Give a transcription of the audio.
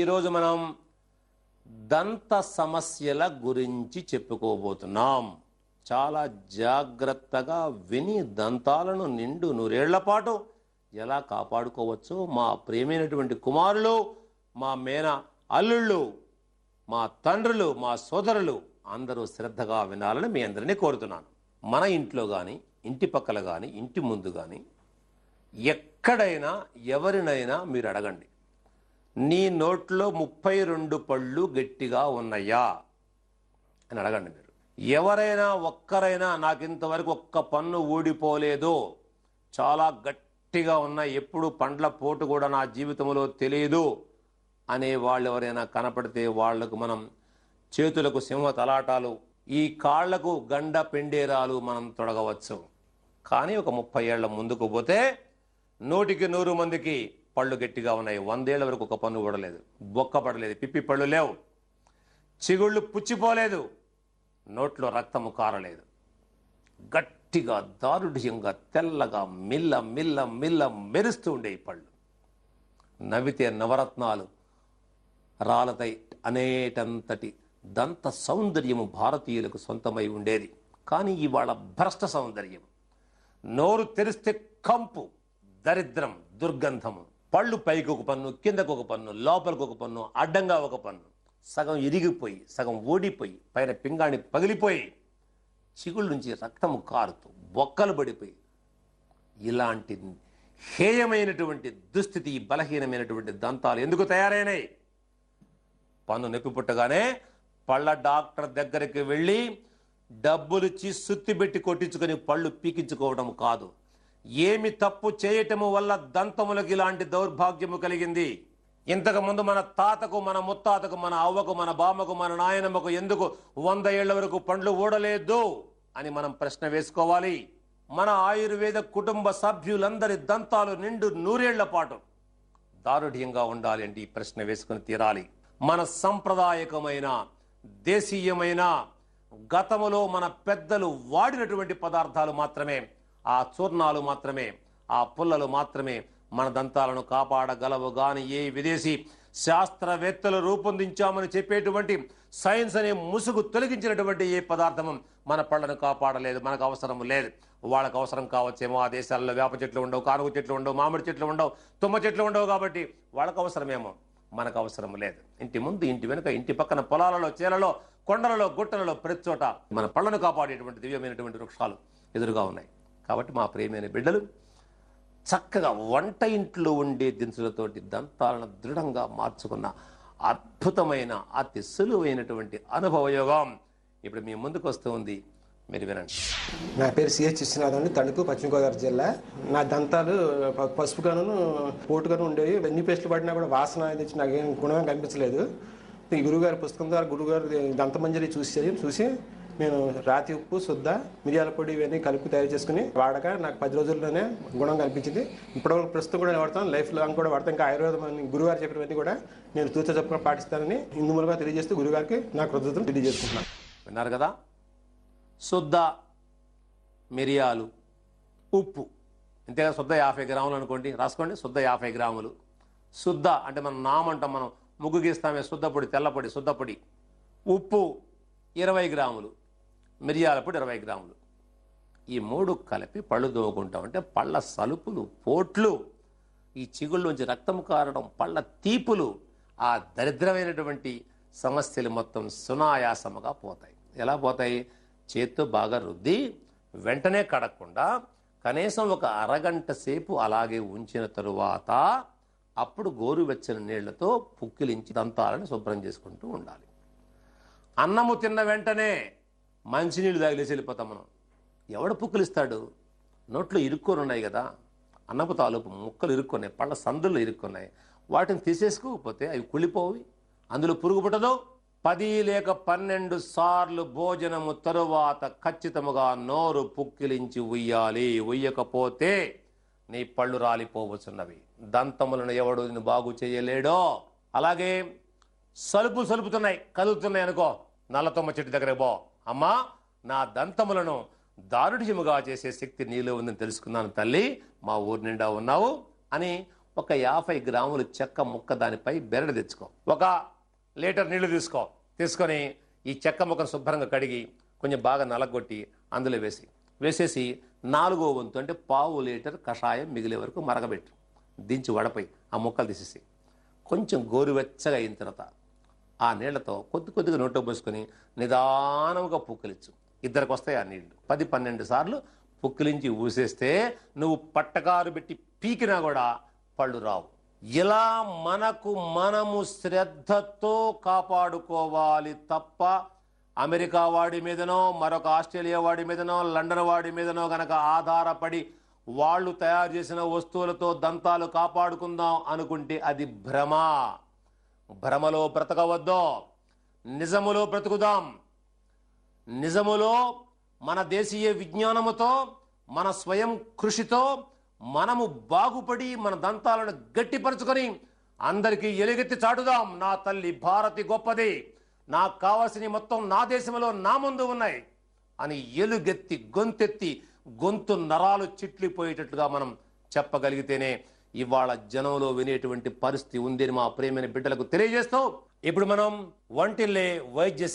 ఈరోజు మనం దంత సమస్యల గురించి చెప్పుకోబోతున్నాం. చాలా జాగ్రత్తగా విని దంతాలను నిండు నూరేళ్ల పాటు ఎలా కాపాడుకోవచ్చో మా ప్రియమైనటువంటి కుమారులు, మా మేన అల్లుళ్ళు, మా తండ్రులు, మా సోదరులు అందరూ శ్రద్ధగా వినాలని మీ అందరినీ కోరుతున్నాను. మన ఇంట్లో కానీ, ఇంటి పక్కల కానీ, ఇంటి ముందు కానీ, ఎక్కడైనా ఎవరినైనా మీరు అడగండి, నీ నోట్లో 32 పళ్ళు గట్టిగా ఉన్నాయా అని అడగండి. మీరు ఎవరైనా ఒక్కరైనా నాకు ఇంతవరకు ఒక్క పన్ను ఊడిపోలేదు, చాలా గట్టిగా ఉన్నాయి, ఎప్పుడు పండ్ల పోటు కూడా నా జీవితంలో తెలియదు అనే వాళ్ళు ఎవరైనా కనపడితే వాళ్లకు మనం చేతులకు సింహ తలాటాలు, ఈ కాళ్లకు గండ పెండేరాలు మనం తొడగవచ్చు. కానీ ఒక 30 ఏళ్ల ముందుకు పోతే 100కి 100 మందికి పళ్ళు గట్టిగా ఉన్నాయి. 100 ఏళ్ల వరకు ఒక పన్ను ఊడలేదు, బొక్క పడలేదు, పిప్పి పళ్ళు లేవు, చిగుళ్ళు పుచ్చిపోలేదు, నోట్లో రక్తము కారలేదు. గట్టిగా దారుఢ్యంగా తెల్లగా మిల్ల మిల్ల మిల్ల మెరుస్తూ ఉండే ఈ పళ్ళు. నవ్వితే నవరత్నాలు రాలతై అనేటంతటి దంత సౌందర్యము భారతీయులకు సొంతమై ఉండేది. కానీ ఇవాళ భ్రష్ట సౌందర్యం, నోరు తెరిస్తే కంపు, దరిద్రం, దుర్గంధము, పళ్ళు పైకి ఒక పన్ను, కిందకు ఒక పన్ను, లోపలికి ఒక పన్ను, అడ్డంగా ఒక పన్ను, సగం ఇరిగిపోయి సగం ఓడిపోయి పైన పింగాణి పగిలిపోయి చిగుళ్ళ నుంచి రక్తము కారుతూ బొక్కలు పడిపోయి ఇలాంటి హేయమైనటువంటి దుస్థితి, బలహీనమైనటువంటి దంతాలు ఎందుకు తయారైనాయి? పన్ను నొప్పి పుట్టగానే పళ్ళ డాక్టర్ దగ్గరికి వెళ్ళి డబ్బులిచ్చి సుత్తిబెట్టి కొట్టించుకొని పళ్ళు పీకించుకోవడం కాదు. ఏమి తప్పు చేయటము వల్ల దంతములకు ఇలాంటి దౌర్భాగ్యము కలిగింది? ఇంతకుముందు మన తాతకు, మన ముత్తాతకు, మన అవ్వకు, మన బామ్మకు, మన నాయనమ్మకు ఎందుకు 100 ఏళ్ల వరకు పండ్లు ఊడలేదు అని మనం ప్రశ్న వేసుకోవాలి. మన ఆయుర్వేద కుటుంబ సభ్యులందరి దంతాలు నిండు 100 ఏళ్ల పాటు దారుఢ్యంగా ఉండాలి అంటే ఈ ప్రశ్న వేసుకుని తీరాలి. మన సంప్రదాయకమైన, దేశీయమైన, గతములో మన పెద్దలు వాడినటువంటి పదార్థాలు మాత్రమే, ఆ చూర్ణాలు మాత్రమే, ఆ పుల్లలు మాత్రమే మన దంతాలను కాపాడగలవు. గాని ఏ విదేశీ శాస్త్రవేత్తలు రూపొందించామని చెప్పేటువంటి సైన్స్ అనే ముసుగు తొలగించినటువంటి ఏ పదార్థము మన పళ్ళను కాపాడలేదు. మనకు అవసరం లేదు. వాళ్ళకు అవసరం కావచ్చేమో. ఆ దేశాల్లో వేప చెట్లు ఉండవు, కానుగ చెట్లు ఉండవు, మామిడి చెట్లు ఉండవు, తుమ్మ చెట్లు ఉండవు, కాబట్టి వాళ్ళకు అవసరమేమో, మనకు అవసరం లేదు. ఇంటి ముందు, ఇంటి వెనుక, ఇంటి పక్కన, పొలాలలో, చేలలో, కొండలలో, గుట్టలలో, ప్రతి చోట మన పళ్ళను కాపాడేటువంటి దివ్యమైనటువంటి వృక్షాలు ఎదురుగా ఉన్నాయి. కాబట్టి మా ప్రియమైన బిడ్డలు చక్కగా వంట ఇంట్లో ఉండే దినుసులతోటి దంతాలను దృఢంగా మార్చుకున్న అద్భుతమైన, అతి సులువైనటువంటి అనుభవయోగం ఇప్పుడు మీ ముందుకు వస్తూ ఉంది. మీరు వినండి. నా పేరు సిహెచ్ విశ్వనాథ్ అండి, తణుకు, పశ్చిమ గోదావరి జిల్లా. నా దంతాలు పసుపుగాను పోటుగాను ఉండేవి. ఎన్ని పేస్టులు పడినా కూడా వాసన అనేది నాకు ఏం గుణంగా కనిపించలేదు. ఈ గురువుగారి పుస్తకం ద్వారా గురువుగారు దంతమంజరి చూసి నేను రాతి ఉప్పు, శుద్ధ మిరియాల పొడి ఇవన్నీ కలిపి తయారు చేసుకుని వాడగా నాకు 10 రోజుల్లోనే గుణం కనిపించింది. ఇప్పటివరకు ప్రస్తుతం కూడా వాడతాను, లైఫ్ లాంగ్ కూడా వాడతాను. ఇంకా ఆయుర్వేదం అని గురుగారు చెప్పినవన్నీ కూడా నేను తూచా తప్పకుండా పాటిస్తానని ఇందుమూలంగా తెలియజేస్తూ గురుగారికి నా కృతజ్ఞతలు తెలియజేసుకుంటున్నాను. విన్నారు కదా? శుద్ధ మిరియాలు, ఉప్పు, ఇంతేగా. శుద్ధ 50 గ్రాములు అనుకోండి, రాసుకోండి. శుద్ధ 50 గ్రాములు. శుద్ధ అంటే మనం నామంటాం, మనం ముగ్గు గీస్తామే, శుద్ధ పొడి, తెల్లపొడి, శుద్ధ పొడి. ఉప్పు 20 గ్రాములు, మిరియాల పొడి 20 గ్రాములు. ఈ 3 కలిపి పళ్ళు దోముకుంటాం. అంటే పళ్ళ సలుపులు, పోట్లు, ఈ చిగుళ్ళలోంచి రక్తం కారడం, పళ్ళ తీపులు, ఆ దరిద్రమైనటువంటి సమస్యలు మొత్తం సునాయాసముగా పోతాయి. ఎలా పోతాయి? చేత్తో బాగా రుద్ది వెంటనే కడగకుండా కనీసం ఒక అరగంట సేపు అలాగే ఉంచిన తరువాత అప్పుడు గోరువెచ్చని నీళ్లతో పుక్కిలించి దంతాలను శుభ్రం చేసుకుంటూ ఉండాలి. అన్నము తిన్న వెంటనే మంచినీళ్ళు తాగిలేసి వెళ్ళిపోతాం మనం. ఎవడు పుక్కిలిస్తాడు? నోట్లో ఇరుక్కొని ఉన్నాయి కదా, అన్నపు తాలూపు ముక్కలు ఇరుక్కున్నాయి, పళ్ళ సందుల్లో ఇరుక్కున్నాయి. వాటిని తీసేసుకోకపోతే అవి కుళ్ళిపోవి, అందులో పురుగు పుట్టదు. 10 లేక 12 సార్లు భోజనము తరువాత ఖచ్చితముగా నోరు పుక్కిలించి ఉయ్యాలి. ఉయ్యకపోతే నీ పళ్ళు రాలిపోవచ్చున్నవి. దంతములను ఎవడు బాగు చేయలేడో. అలాగే సలుపుతున్నాయి, కదులుతున్నాయి అనుకో, నల్లతొమ్మ చెట్టు దగ్గర పో, అమ్మా నా దంతములను దారుఢ్యముగా చేసే శక్తి నీలో ఉందని తెలుసుకున్నాను తల్లి, మా ఊరి నిండా ఉన్నావు అని ఒక 50 గ్రాములు చెక్క ముక్క దానిపై బెరడు తెచ్చుకో. 1 లీటర్ నీళ్లు తీసుకొని ఈ చెక్క ముక్కను శుభ్రంగా కడిగి కొంచెం బాగా నలగొట్టి అందులో వేసేసి 4వ వంతు అంటే 1/4 లీటర్ కషాయం మిగిలే వరకు మరగబెట్టు. దించి వడపై ఆ ముక్కలు తీసేసి కొంచెం గోరువెచ్చగా అయిన తర్వాత ఆ నీళ్లతో కొద్దిగా నోట్లో పోసుకొని నిదానంగా పుక్కిలించు. 2కి వస్తాయి ఆ నీళ్లు. 10-12 సార్లు పుక్కిలించి ఊసేస్తే నువ్వు పట్టకారు పెట్టి పీకినా కూడా పళ్ళు రావు. ఇలా మనము శ్రద్ధతో కాపాడుకోవాలి తప్ప అమెరికా వాడి మీదనో మరొక ఆస్ట్రేలియా వాడి మీదనో లండన్ వాడి మీదనో గనక ఆధారపడి వాళ్ళు తయారు చేసిన వస్తువులతో దంతాలు కాపాడుకుందాం అనుకుంటే అది భ్రమలో బ్రతకవద్దు. నిజములో బ్రతుకుదాం. నిజములో మన దేశీయ విజ్ఞానముతో మన స్వయం కృషితో మనము బాగుపడి మన దంతాలను గట్టిపరుచుకొని అందరికీ ఎలుగెత్తి చాటుదాం. నా తల్లి భారతి గొప్పది, నాకు కావాల్సిన మొత్తం నా దేశంలో నా ముందు ఉన్నాయి అని ఎలుగెత్తి గొంతు నరాలు చిట్లిపోయేటట్లుగా మనం చెప్పగలిగితేనే ఇవాళ జనంలో వినేటువంటి పరిస్థితి ఉందని మా ప్రియమైన బిడ్డలకు తెలియజేస్తూ ఇప్పుడు మనం వంటిల్లే వైద్య